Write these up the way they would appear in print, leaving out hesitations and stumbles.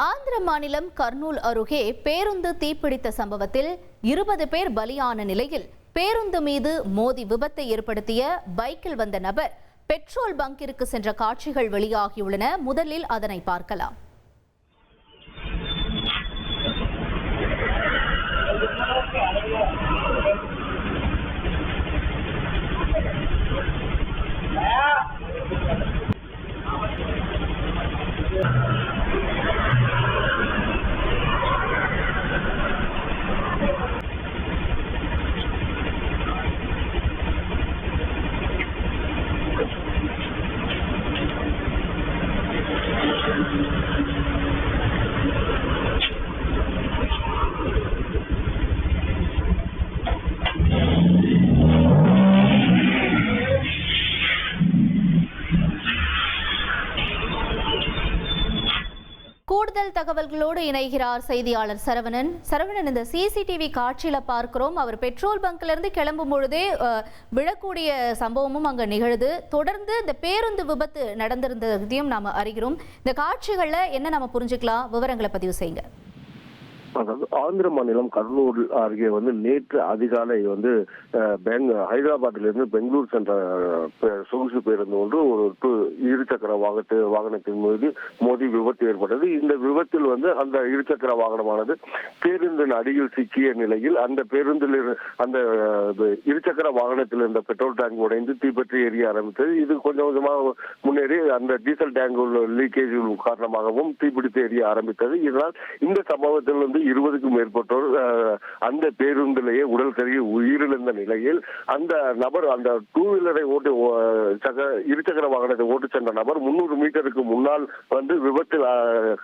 ஆந்திர மாநிலம் கர்னூல் அருகே பேருந்து தீப்பிடித்த சம்பவத்தில் 20 பேர் பலியான நிலையில் பேருந்து மீது மோதி விபத்தை ஏற்படுத்திய பைக்கில் வந்த நபர் பெட்ரோல் பங்கிற்கு சென்ற காட்சிகள் வெளியாகியுள்ளன. முதலில் அதனை பார்க்கலாம். கூடுதல் தகவல்களோடு இணைகிறார் செய்தியாளர் சரவணன். இந்த சிசிடிவி காட்சியில பார்க்கிறோம், அவர் பெட்ரோல் பங்க்ல இருந்து கிளம்பும் பொழுதே விழக்கூடிய சம்பவமும் அங்க நிகழுது. தொடர்ந்து இந்த பேருந்து விபத்து நடந்திருந்ததையும் நாம அறிகிறோம். இந்த காட்சிகள்ல என்ன நாம புரிஞ்சுக்கலாம், விவரங்களை பதிவு செய்யுங்க. அதாவது ஆந்திர மாநிலம் கர்னூல் அருகே நேற்று அதிகாலை ஹைதராபாத்திலிருந்து பெங்களூர் சென்ற சொகுசு பேருந்து ஒன்று ஒரு இருசக்கர வாகனத்தின் மீது மோதி விபத்து ஏற்பட்டது. இந்த விபத்தில் அந்த இருசக்கர வாகனமானது பேருந்தின் அடியில் சிக்கிய நிலையில் அந்த பேருந்தில் அந்த இருசக்கர வாகனத்தில் இருந்த பெட்ரோல் டேங்க் உடைந்து தீப்பற்றி எரிய ஆரம்பித்தது. இது கொஞ்சம் கொஞ்சமாக முன்னேறி அந்த டீசல் டேங்க் லீக்கேஜ் காரணமாகவும் தீப்பிடித்து எரிய ஆரம்பித்தது. இதனால் இந்த சம்பவத்தில் 20க்கும் மேற்பட்டோர் அந்த பேருந்திலேயே உடல் கருகி உயிரிழந்த நிலையில் அந்த நபர் அந்த டூ வீலரை ஓட்டு இருசக்கர வாகனத்தை ஓட்டு சென்ற நபர் 300 மீட்டருக்கு முன்னால் விபத்தில்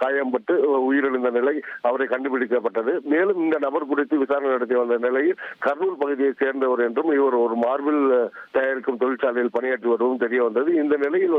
காயம்பட்டு உயிரிழந்த நிலை அவரை கண்டுபிடிக்கப்பட்டது. மேலும் இந்த நபர் குறித்து விசாரணை நடத்தி வந்த நிலையில் கர்னூல் பகுதியை சேர்ந்தவர் என்றும் இவர் ஒரு மார்பிள் தயாரிக்கும் தொழிற்சாலையில் பணியாற்றி வருவதும் தெரிய வந்தது. இந்த நிலையில்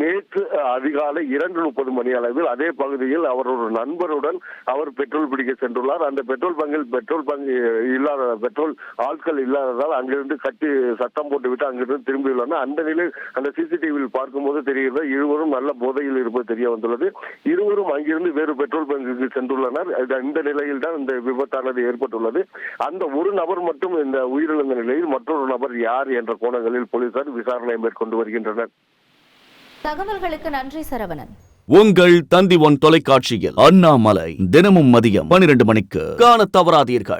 நேற்று அதிகாலை 2:30 மணி அளவில் அதே பகுதியில் அவர் ஒரு நண்பருடன் அவர் பெட்ரோல் பிடிக்க சென்றுள்ளார். அந்த பெட்ரோல் பங்க் இல்லாத பெட்ரோல் ஆட்கள் இல்லாததால் அங்கிருந்து கட்டி சத்தம் போட்டுவிட்டு அங்கிருந்து திரும்பியுள்ளனர். அந்த நிலையில் அந்த சிசிடிவியில் பார்க்கும்போது தெரிகிறது இருவரும் நல்ல போதையில் இருப்பது தெரிய வந்துள்ளது. இருவரும் அங்கிருந்து வேறு பெட்ரோல் பங்குக்கு சென்றுள்ளனர். இந்த நிலையில் தான் இந்த விபத்தானது ஏற்பட்டுள்ளது. அந்த ஒரு நபர் மட்டும் இந்த உயிரிழந்த நிலையில் மற்றொரு நபர் யார் என்ற கோணங்களில் போலீசார் விசாரணை மேற்கொண்டு வருகின்றனர். தகவல்களுக்கு நன்றி சரவணன். உங்கள் தந்தி ஒன் தொலைக்காட்சியில் அண்ணாமலை தினமும் மதியம் 12 மணிக்கு காண தவறாதீர்கள்.